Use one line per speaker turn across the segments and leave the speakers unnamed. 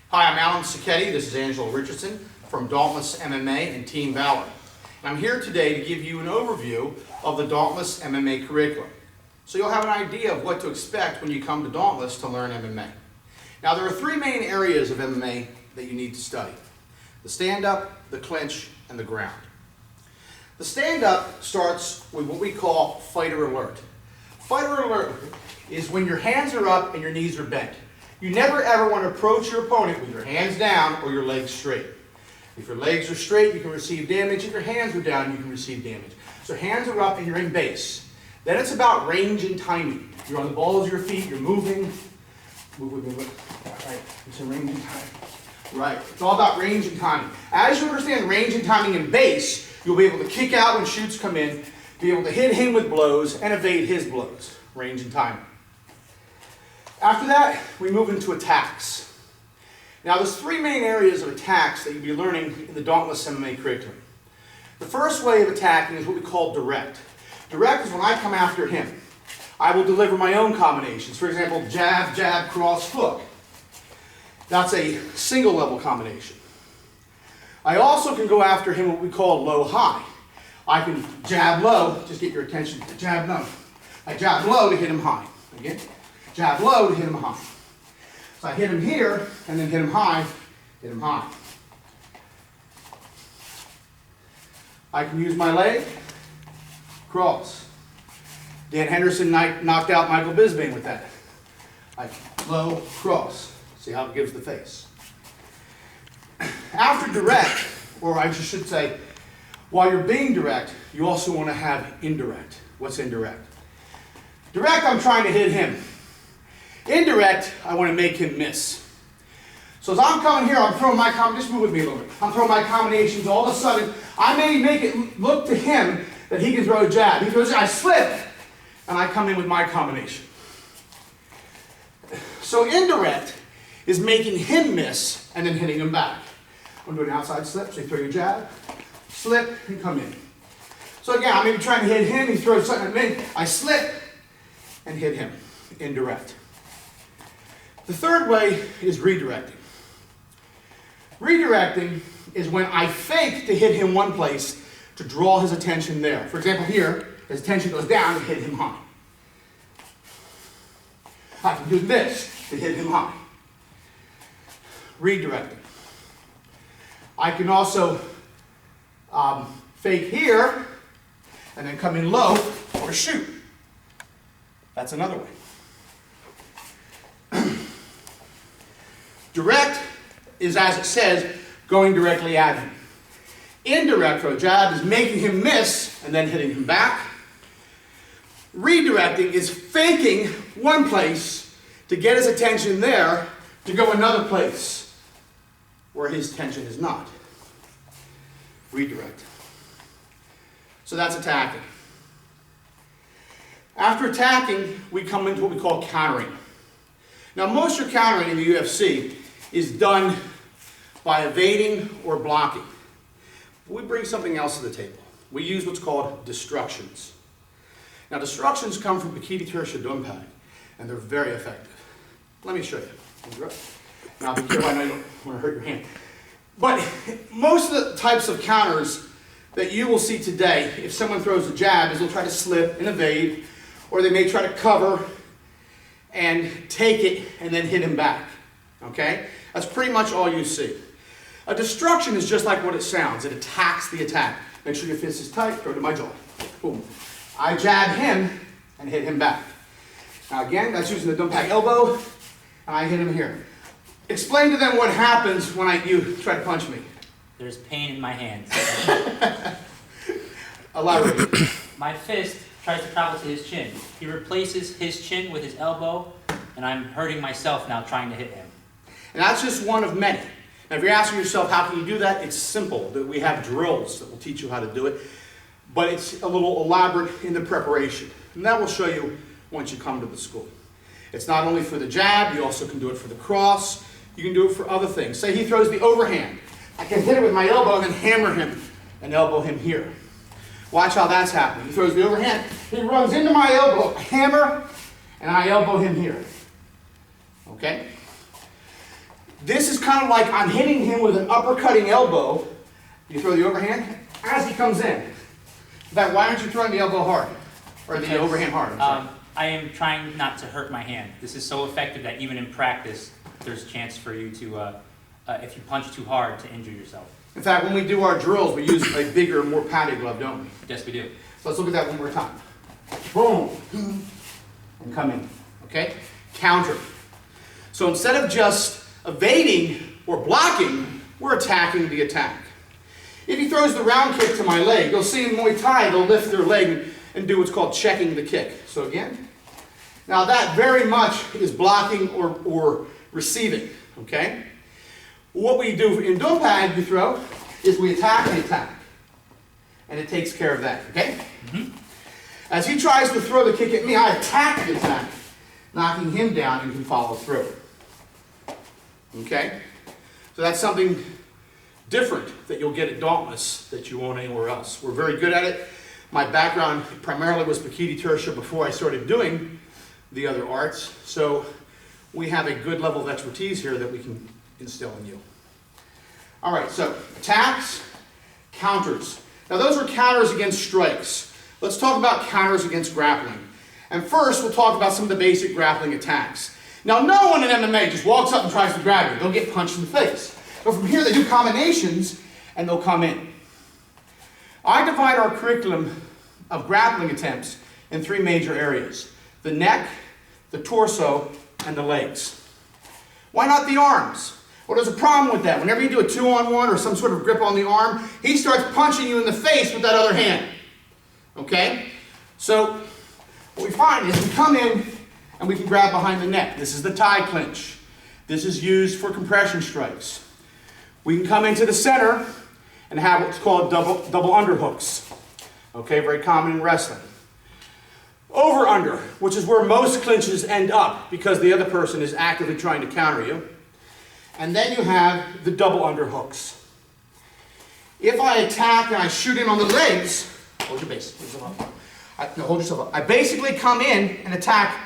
Hi, I'm Alan Sachetti. This is Angela Richardson from Dauntless MMA and Team Valor. And I'm here today to give you an overview of the Dauntless MMA Curriculum. So you'll have an idea of what to expect when you come to Dauntless to learn MMA. Now there are three main areas of MMA that you need to study: the stand-up, the clinch, and the ground. The stand-up starts with what we call fighter alert. Fighter alert is when your hands are up and your knees are bent. You never ever want to approach your opponent with your hands down or your legs straight. If your legs are straight, you can receive damage. If your hands are down, you can receive damage. So hands are up and you're in base. Then it's about range and timing. You're on the balls of your feet, you're moving. Move with me, look. Right, it's a range and timing. Right, it's all about range and timing. As you understand range and timing in base, you'll be able to kick out when shoots come in, be able to hit him with blows, and evade his blows. Range and timing. After that, we move into attacks. Now, there's three main areas of attacks that you'll be learning in the Dauntless MMA curriculum. The first way of attacking is what we call direct. Direct is when I come after him. I will deliver my own combinations. For example, jab, jab, cross, hook. That's a single level combination. I also can go after him what we call low-high. I can jab low, just get your attention, jab low. I jab low to hit him high. Again. Jab low to hit him high. So I hit him here, and then hit him high, hit him high. I can use my leg, cross. Dan Henderson knocked out Michael Bisping with that. Low, cross. See how it gives the face. After direct, or I should say, while you're being direct, you also want to have indirect. What's indirect? Direct, I'm trying to hit him. Indirect, I want to make him miss. So as I'm coming here, I'm throwing my just move with me a little bit. I'm throwing my combinations. All of a sudden, I may make it look to him that he can throw a jab. He throws, I slip, and I come in with my combination. So indirect is making him miss and then hitting him back. I'm doing an outside slip, so you throw your jab, slip, and come in. So again, I may be trying to hit him, he throws something at me, I slip and hit him, indirect. The third way is redirecting. Redirecting is when I fake to hit him one place to draw his attention there. For example, here, his attention goes down to hit him high. I can do this to hit him high. Redirecting. I can also fake here and then come in low or shoot. That's another way. Direct is, as it says, going directly at him. Indirect for a jab is making him miss and then hitting him back. Redirecting is faking one place to get his attention there to go another place where his attention is not. Redirect. So that's attacking. After attacking, we come into what we call countering. Now, most of your countering in the UFC is done by evading or blocking. We bring something else to the table. We use what's called destructions. Now, destructions come from Pakiti Tirsha Dumpag, and they're very effective. Let me show you. Now, be careful, I know you don't want to hurt your hand. But most of the types of counters that you will see today, if someone throws a jab, is they'll try to slip and evade, or they may try to cover and take it and then hit him back. Okay? That's pretty much all you see. A destruction is just like what it sounds. It attacks the attack. Make sure your fist is tight, throw it to my jaw. Boom. I jab him and hit him back. Now again, that's using the Dumpag elbow, and I hit him here. Explain to them what happens when you try to punch me.
There's pain in my hands.
Elaborate.
My fist tries to travel to his chin. He replaces his chin with his elbow, and I'm hurting myself now trying to hit him.
And that's just one of many. Now, if you're asking yourself, how can you do that? It's simple. We have drills that will teach you how to do it. But it's a little elaborate in the preparation. And that will show you once you come to the school. It's not only for the jab, you also can do it for the cross. You can do it for other things. Say he throws the overhand. I can hit it with my elbow and then hammer him and elbow him here. Watch how that's happening. He throws the overhand. He runs into my elbow, hammer, and I elbow him here. Okay? This is kind of like I'm hitting him with an uppercutting elbow. You throw the overhand as he comes in. In fact, why aren't you throwing the elbow hard? Or the overhand hard? I'm sorry.
I am trying not to hurt my hand. This is so effective that even in practice, there's a chance for you to, if you punch too hard, to injure yourself.
In fact, when we do our drills, we use a bigger, more padded glove, don't we?
Yes, we do.
So let's look at that one more time. Boom. And come in. Okay? Counter. So instead of just evading or blocking, we're attacking the attack. If he throws the round kick to my leg, you'll see in Muay Thai, they'll lift their leg and do what's called checking the kick. So again, now that very much is blocking or receiving, okay? What we do in do pad, you throw, is we attack the attack. And it takes care of that, okay?
Mm-hmm.
As he tries to throw the kick at me, I attack the attack, knocking him down and can follow through. Okay? So that's something different that you'll get at Dauntless that you won't anywhere else. We're very good at it. My background primarily was Pakiti Tersha before I started doing the other arts. So we have a good level of expertise here that we can instill in you. All right, so attacks, counters. Now those are counters against strikes. Let's talk about counters against grappling. And first, we'll talk about some of the basic grappling attacks. Now, no one in MMA just walks up and tries to grab you. They'll get punched in the face. But from here, they do combinations, and they'll come in. I divide our curriculum of grappling attempts in three major areas: the neck, the torso, and the legs. Why not the arms? Well, there's a problem with that. Whenever you do a 2-on-1 or some sort of grip on the arm, he starts punching you in the face with that other hand. Okay? So, what we find is we come in and we can grab behind the neck. This is the tie clinch. This is used for compression strikes. We can come into the center and have what's called double underhooks. Okay, very common in wrestling. Over under, which is where most clinches end up because the other person is actively trying to counter you. And then you have the double underhooks. If I attack and I shoot in on the legs, hold your base. Hold yourself up. I basically come in and attack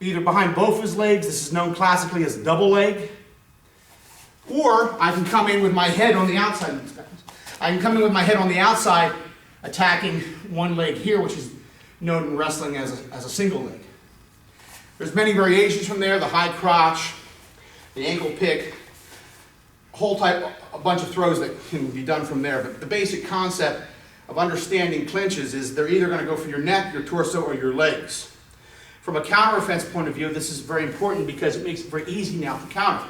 either behind both his legs. This is known classically as double leg. Or I can come in with my head on the outside. I can come in with my head on the outside, attacking one leg here, which is known in wrestling as a single leg. There's many variations from there: the high crotch, the ankle pick, a bunch of throws that can be done from there. But the basic concept of understanding clinches is they're either going to go for your neck, your torso, or your legs. From a counteroffense point of view, this is very important because it makes it very easy now to counter.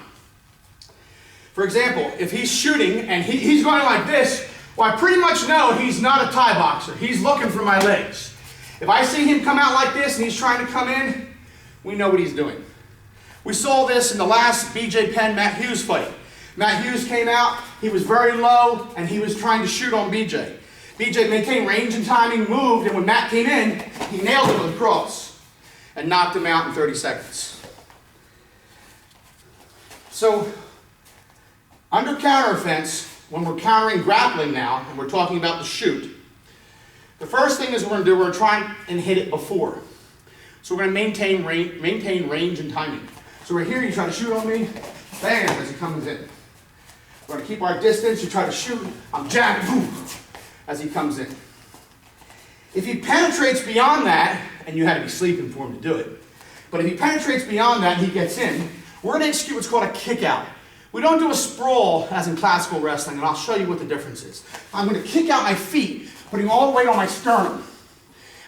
For example, if he's shooting and he's going like this, well, I pretty much know he's not a Thai boxer. He's looking for my legs. If I see him come out like this and he's trying to come in, we know what he's doing. We saw this in the last BJ Penn-Matt Hughes fight. Matt Hughes came out, he was very low, and he was trying to shoot on BJ. BJ maintained range and timing, moved, and when Matt came in, he nailed him with a cross and knocked him out in 30 seconds. So, under counteroffense, when we're countering grappling now, and we're talking about the shoot, the first thing is we're going to do, we're going to try and hit it before. So we're going to maintain range and timing. So we're here, you try to shoot on me, bam, as he comes in. We're going to keep our distance, you try to shoot, I'm jabbing, boom, as he comes in. If he penetrates beyond that, and you had to be sleeping for him to do it, but if he penetrates beyond that and he gets in, we're going to execute what's called a kick out. We don't do a sprawl as in classical wrestling, and I'll show you what the difference is. I'm going to kick out my feet, putting all the weight on my sternum.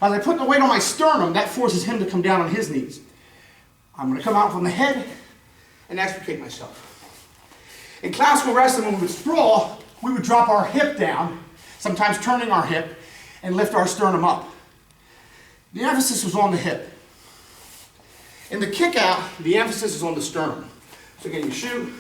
As I put the weight on my sternum, that forces him to come down on his knees. I'm going to come out from the head and extricate myself. In classical wrestling, when we would sprawl, we would drop our hip down, sometimes turning our hip, and lift our sternum up. The emphasis was on the hip. In the kick out, the emphasis is on the sternum. So again, you shoot,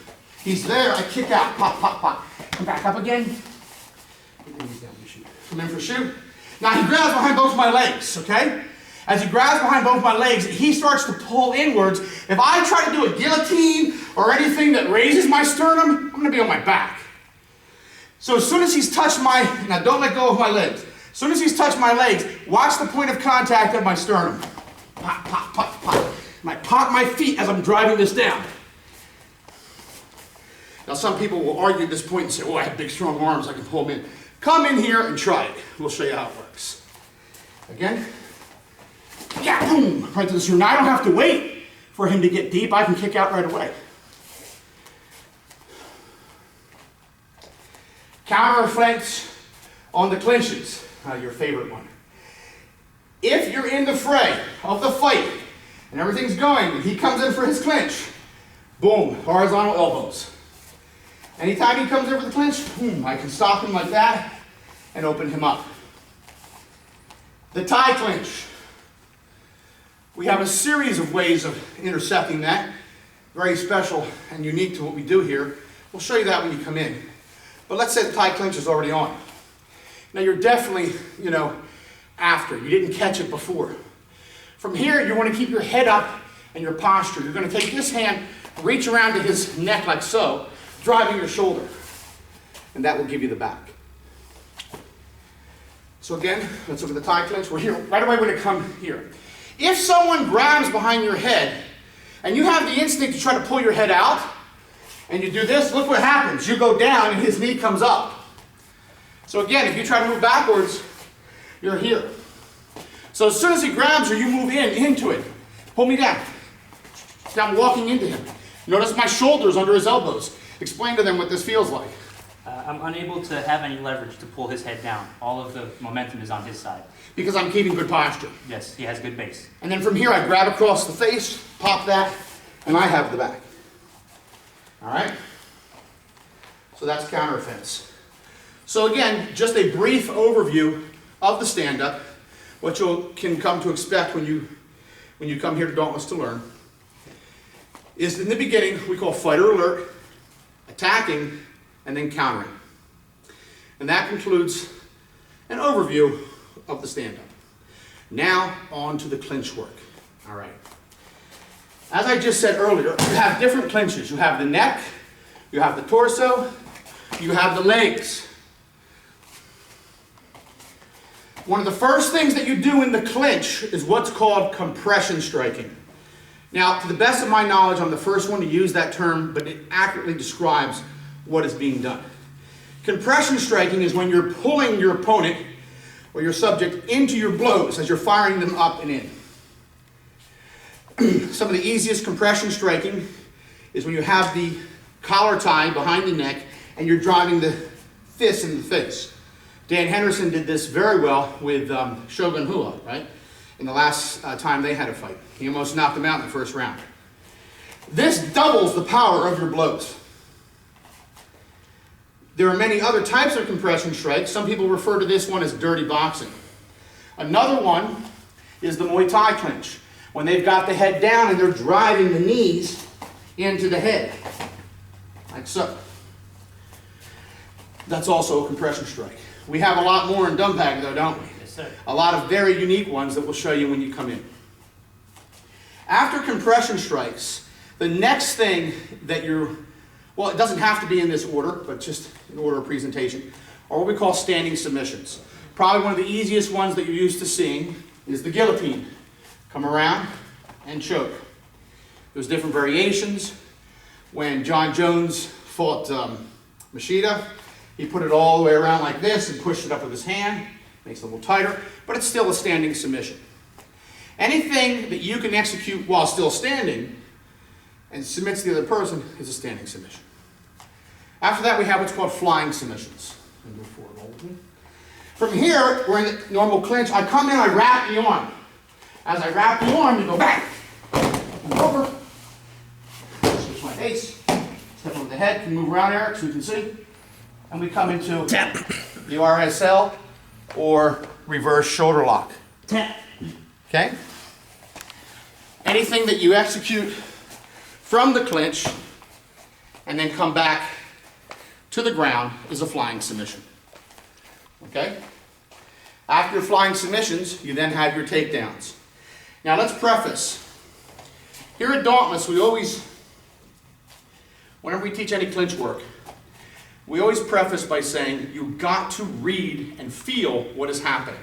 he's there, I kick out, pop, pop, pop. Come back up again. He's down, you shoot. Come in for shoot. Now he grabs behind both my legs, okay? As he grabs behind both my legs, he starts to pull inwards. If I try to do a guillotine or anything that raises my sternum, I'm going to be on my back. So as soon as he's touched now don't let go of my legs. As soon as he's touched my legs, watch the point of contact of my sternum. Pop, pop, pop, pop. And I pop my feet as I'm driving this down. Now some people will argue at this point and say, oh, I have big strong arms, I can pull them in. Come in here and try it. We'll show you how it works. Again. Yeah, boom, right to the center. Now I don't have to wait for him to get deep. I can kick out right away. Counter offense on the clinches, your favorite one. If you're in the fray of the fight and everything's going, and he comes in for his clinch, boom, horizontal elbows. Anytime he comes in for the clinch, boom, I can stop him like that and open him up. The tie clinch. We have a series of ways of intercepting that, very special and unique to what we do here. We'll show you that when you come in. But let's say the tie clinch is already on. Now you're definitely, after. You didn't catch it before. From here, you want to keep your head up and your posture. You're going to take this hand, reach around to his neck like so, driving your shoulder. And that will give you the back. So again, let's look at the tie clinch. We're here. Right away, we're going to come here. If someone grabs behind your head, and you have the instinct to try to pull your head out, and you do this, look what happens. You go down and his knee comes up. So again, if you try to move backwards, you're here. So as soon as he grabs you, you move into it. Pull me down. Now I'm walking into him. Notice my shoulders under his elbows. Explain to them what this feels like.
I'm unable to have any leverage to pull his head down. All of the momentum is on his side.
Because I'm keeping good posture.
Yes, he has good base.
And then from here, I grab across the face, pop that, and I have the back. All right? So that's counter offense. So again, just a brief overview of the stand-up, what you can come to expect when you come here to Dauntless to learn, is in the beginning, we call fighter alert, attacking, and then countering. And that concludes an overview of the stand-up. Now, on to the clinch work. All right. As I just said earlier, you have different clinches. You have the neck, you have the torso, you have the legs. One of the first things that you do in the clinch is what's called compression striking. Now, to the best of my knowledge, I'm the first one to use that term, but it accurately describes what is being done. Compression striking is when you're pulling your opponent or your subject into your blows as you're firing them up and in. Some of the easiest compression striking is when you have the collar tie behind the neck and you're driving the fist in the face. Dan Henderson did this very well with Shogun Hua, right? In the last time they had a fight. He almost knocked him out in the first round. This doubles the power of your blows. There are many other types of compression strikes. Some people refer to this one as dirty boxing. Another one is the Muay Thai clinch, when they've got the head down and they're driving the knees into the head, like so. That's also a compression strike. We have a lot more in Dumpag though, don't we?
Yes, sir.
A lot of very unique ones that we'll show you when you come in. After compression strikes, the next thing that well, it doesn't have to be in this order, but just in order of presentation, are what we call standing submissions. Probably one of the easiest ones that you're used to seeing is the guillotine. Come around and choke. There's different variations. When John Jones fought Machida, he put it all the way around like this and pushed it up with his hand. Makes it a little tighter, but it's still a standing submission. Anything that you can execute while still standing and submits the other person is a standing submission. After that, we have what's called flying submissions. Move forward a little bit. From here, we're in the normal clinch. I come in, I wrap the arm. As I wrap the arm, you go back, and over, switch my face, step over the head, can move around, Eric, so you can see. And we come into tap, the RSL, or reverse shoulder lock.
Tap.
Okay? Anything that you execute from the clinch and then come back to the ground is a flying submission. Okay? After your flying submissions, you then have your takedowns. Now let's preface. Here at Dauntless, whenever we teach any clinch work, we always preface by saying you've got to read and feel what is happening.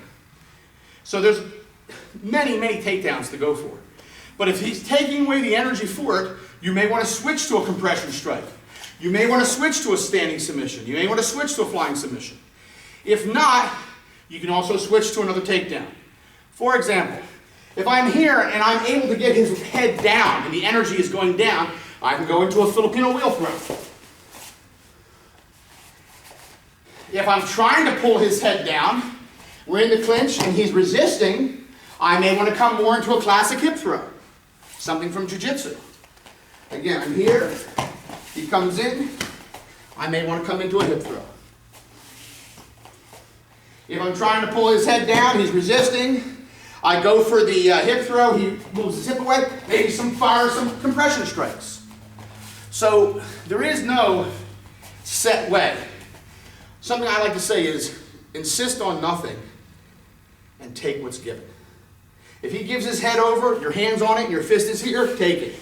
So there's many, many takedowns to go for. But if he's taking away the energy for it, you may want to switch to a compression strike. You may want to switch to a standing submission. You may want to switch to a flying submission. If not, you can also switch to another takedown. For example, if I'm here and I'm able to get his head down and the energy is going down, I can go into a Filipino wheel throw. If I'm trying to pull his head down, we're in the clinch and he's resisting, I may want to come more into a classic hip throw. Something from jiu-jitsu. Again, I'm here, he comes in, I may want to come into a hip throw. If I'm trying to pull his head down, he's resisting, I go for the hip throw, he moves his hip away, maybe some compression strikes. So there is no set way. Something I like to say is, insist on nothing and take what's given. If he gives his head over, your hand's on it, and your fist is here, take it.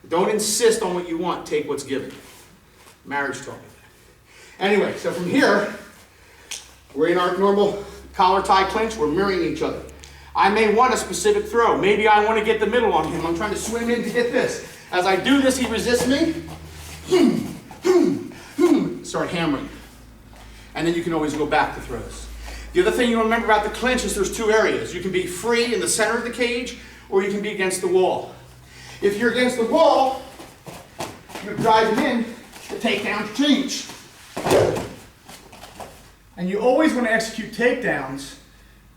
Don't insist on what you want, take what's given. Marriage taught me that. Anyway, so from here, we're in our normal collar tie clinch, we're mirroring each other. I may want a specific throw. Maybe I want to get the middle on him. I'm trying to swim in to get this. As I do this, he resists me. Start hammering. And then you can always go back to throws. The other thing you remember about the clinch is there's two areas. You can be free in the center of the cage, or you can be against the wall. If you're against the wall, you're driving in, the takedowns change.
And you always want to execute takedowns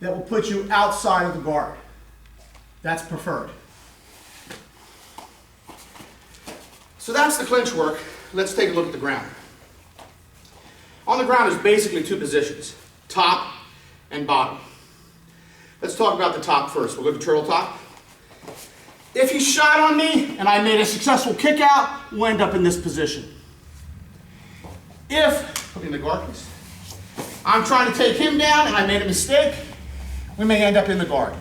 that will put you outside of the guard. That's preferred.
So that's the clinch work. Let's take a look at the ground. On the ground is basically two positions, top and bottom. Let's talk about the top first. We'll go to turtle top. If he shot on me and I made a successful kick out, we'll end up in this position. If, put me in the guard please, I'm trying to take him down and I made a mistake, we may end up in the guard.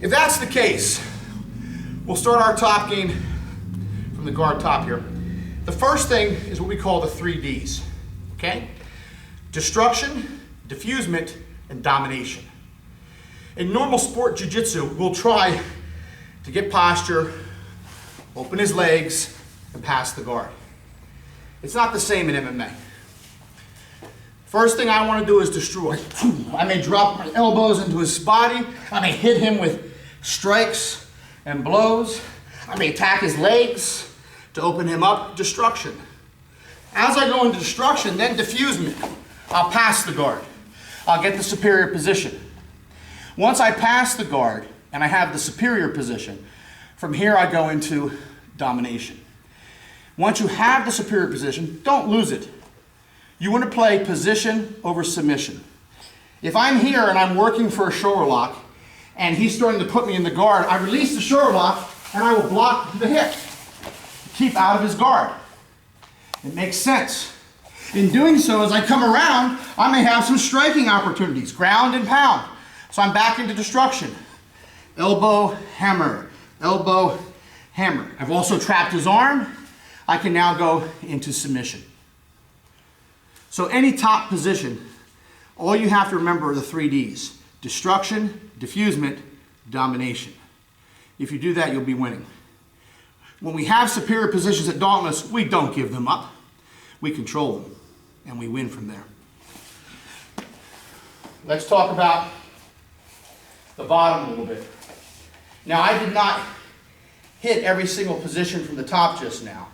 If that's the case, we'll start our top game from the guard top here. The first thing is what we call the 3 Ds, okay? Destruction, diffusement, and domination. In normal sport jiu-jitsu, we'll try to get posture, open his legs, and pass the guard. It's not the same in MMA. First thing I want to do is destroy. I may drop my elbows into his body. I may hit him with strikes and blows. I may attack his legs to open him up. Destruction. As I go into destruction, then diffusement. I'll pass the guard. I'll get the superior position. Once I pass the guard and I have the superior position, from here I go into domination. Once you have the superior position, don't lose it. You want to play position over submission. If I'm here and I'm working for a shoulder lock and he's starting to put me in the guard, I release the shoulder lock and I will block the hip. Keep out of his guard. It makes sense. In doing so, as I come around, I may have some striking opportunities, ground and pound. So I'm back into destruction. Elbow, hammer, elbow, hammer. I've also trapped his arm. I can now go into submission. So any top position, all you have to remember are the 3 Ds. Destruction, diffusement, domination. If you do that, you'll be winning. When we have superior positions at Dauntless, we don't give them up. We control them, and we win from there. Let's talk about the bottom a little bit. Now, I did not hit every single position from the top just now.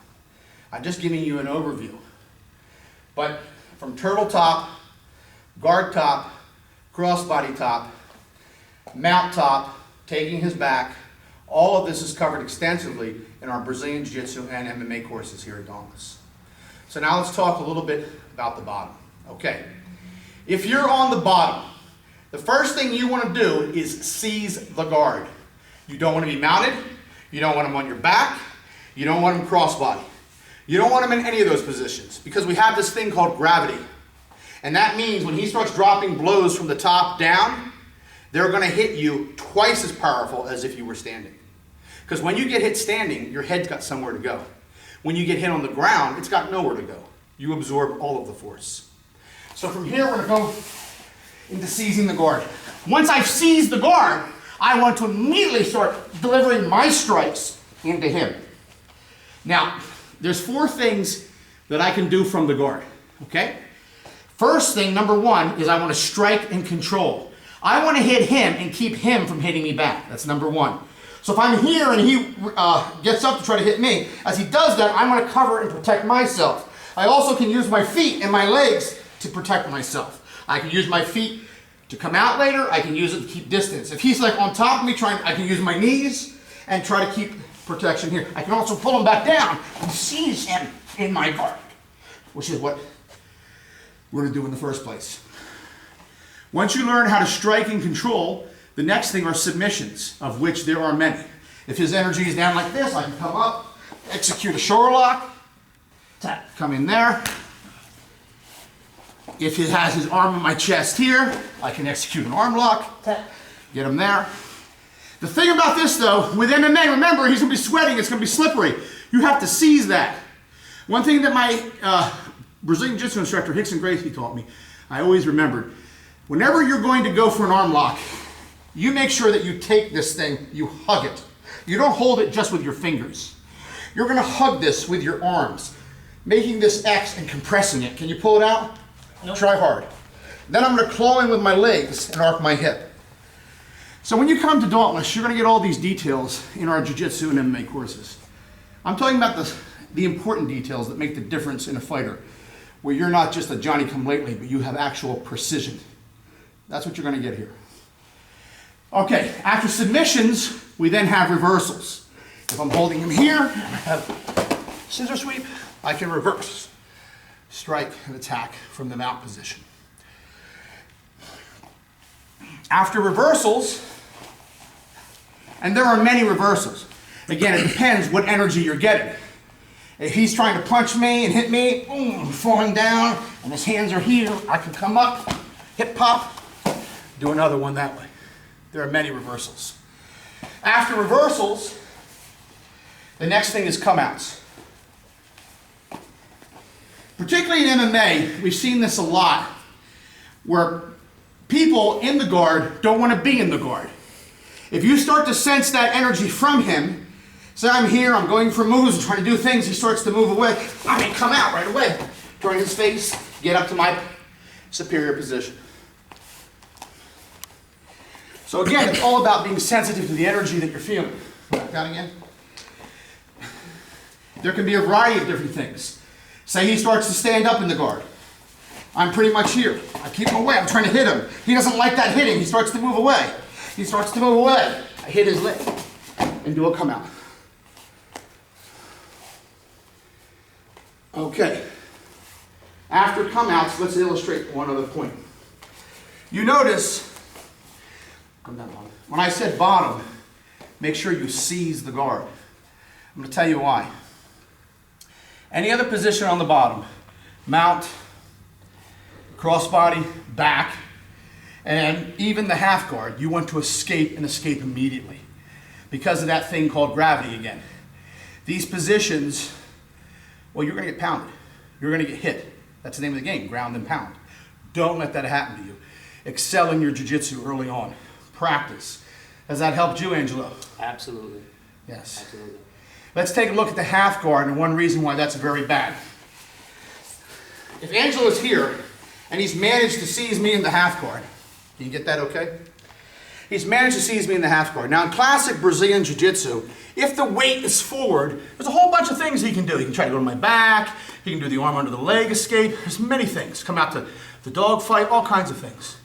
I'm just giving you an overview. But from turtle top, guard top, crossbody top, mount top, taking his back, all of this is covered extensively in our Brazilian Jiu-Jitsu and MMA courses here at Dauntless. So now let's talk a little bit about the bottom. Okay, if you're on the bottom, the first thing you want to do is seize the guard. You don't want to be mounted, you don't want him on your back, you don't want him crossbody. You don't want him in any of those positions because we have this thing called gravity. And that means when he starts dropping blows from the top down, they're going to hit you twice as powerful as if you were standing. Because when you get hit standing, your head's got somewhere to go. When you get hit on the ground, it's got nowhere to go. You absorb all of the force. So from here, we're going to go into seizing the guard. Once I've seized the guard, I want to immediately start delivering my strikes into him. Now, there's 4 things that I can do from the guard, okay? First thing, number 1, is I want to strike and control. I want to hit him and keep him from hitting me back. That's number 1. So if I'm here and he gets up to try to hit me, as he does that, I'm going to cover and protect myself. I also can use my feet and my legs to protect myself. I can use my feet to come out later. I can use it to keep distance. If he's like on top of me, I can use my knees and try to keep protection here. I can also pull him back down and seize him in my guard, which is what we're going to do in the first place. Once you learn how to strike and control, the next thing are submissions, of which there are many. If his energy is down like this, I can come up, execute a shoulder lock, tap, come in there. If he has his arm on my chest here, I can execute an arm lock, tap, get him there. The thing about this though, with MMA, remember, he's gonna be sweating, it's gonna be slippery. You have to seize that. One thing that my Brazilian Jiu-Jitsu instructor, Hickson Gracie, taught me, I always remembered, whenever you're going to go for an arm lock, you make sure that you take this thing, you hug it. You don't hold it just with your fingers. You're gonna hug this with your arms, making this X and compressing it. Can you pull it out?
Nope.
Try hard. Then I'm gonna claw in with my legs and arc my hip. So when you come to Dauntless, you're gonna get all these details in our Jiu-Jitsu and MMA courses. I'm talking about the important details that make the difference in a fighter, where you're not just a Johnny-come-lately, but you have actual precision. That's what you're gonna get here. Okay, after submissions, we then have reversals. If I'm holding him here, and I have scissor sweep, I can reverse, strike and attack from the mount position. After reversals, and there are many reversals. Again, it depends what energy you're getting. If he's trying to punch me and hit me, boom, falling down, and his hands are here, I can come up, hip pop, do another one that way. There are many reversals. After reversals, the next thing is come outs. Particularly in MMA, we've seen this a lot, where people in the guard don't want to be in the guard. If you start to sense that energy from him, say I'm here, I'm going for moves, I'm trying to do things, he starts to move away, I may come out right away, join his face, get up to my superior position. So again, it's all about being sensitive to the energy that you're feeling. Back down again. There can be a variety of different things. Say he starts to stand up in the guard. I'm pretty much here. I keep him away. I'm trying to hit him. He doesn't like that hitting. He starts to move away. He starts to move away. I hit his leg and do a come out. Okay. After come outs, let's illustrate one other point. You notice, come down bottom. When I said bottom, make sure you seize the guard. I'm going to tell you why. Any other position on the bottom, mount, crossbody, back, and even the half guard, you want to escape and escape immediately because of that thing called gravity again. These positions, well, you're going to get pounded. You're going to get hit. That's the name of the game, ground and pound. Don't let that happen to you. Excel in your jiu-jitsu early on. Practice. Has that helped you, Angelo?
Absolutely.
Yes.
Absolutely.
Let's take a look at the half guard and one reason why that's very bad. If Angelo's here and he's managed to seize me in the half guard, can you get that okay? He's managed to seize me in the half guard. Now in classic Brazilian Jiu-Jitsu, if the weight is forward, there's a whole bunch of things he can do. He can try to go to my back, he can do the arm under the leg escape, there's many things. Come out to the dog fight, all kinds of things.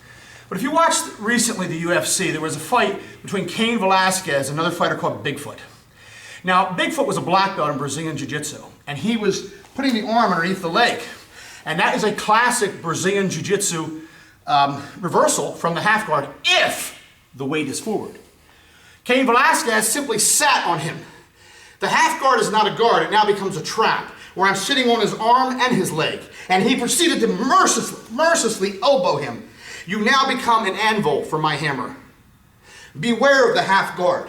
But if you watched recently the UFC, there was a fight between Cain Velasquez and another fighter called Bigfoot. Now, Bigfoot was a black belt in Brazilian Jiu-Jitsu, and he was putting the arm underneath the leg. And that is a classic Brazilian Jiu-Jitsu reversal from the half guard if the weight is forward. Cain Velasquez simply sat on him. The half guard is not a guard, it now becomes a trap, where I'm sitting on his arm and his leg, and he proceeded to mercilessly elbow him. You now become an anvil for my hammer. Beware of the half guard.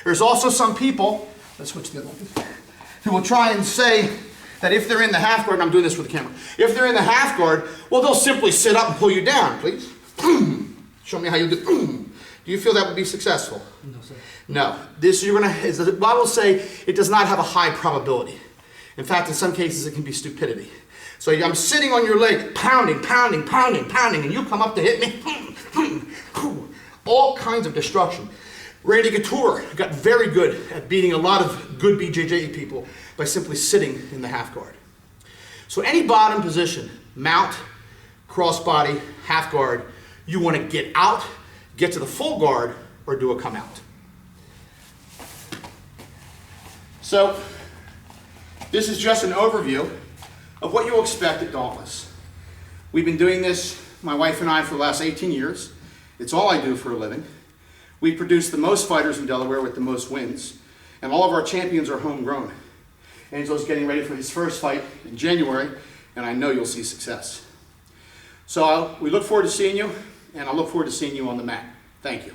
There's also some people, let's switch the other one, who will try and say that if they're in the half guard, and I'm doing this with the camera, if they're in the half guard, well, they'll simply sit up and pull you down, please. Show me how you do. Do you feel that would be successful?
No, sir.
No. This, you're gonna, as the Bible say, it does not have a high probability. In fact, in some cases, it can be stupidity. So I'm sitting on your leg, pounding, pounding, pounding, pounding, and you come up to hit me. All kinds of destruction. Randy Couture got very good at beating a lot of good BJJ people by simply sitting in the half guard. So any bottom position, mount, crossbody, half guard, you want to get out, get to the full guard, or do a come out. So this is just an overview of what you'll expect at Dauntless. We've been doing this, my wife and I, for the last 18 years. It's all I do for a living. We produce the most fighters in Delaware with the most wins, and all of our champions are homegrown. Angelo's getting ready for his first fight in January, and I know you'll see success. So we look forward to seeing you, and I look forward to seeing you on the mat. Thank you.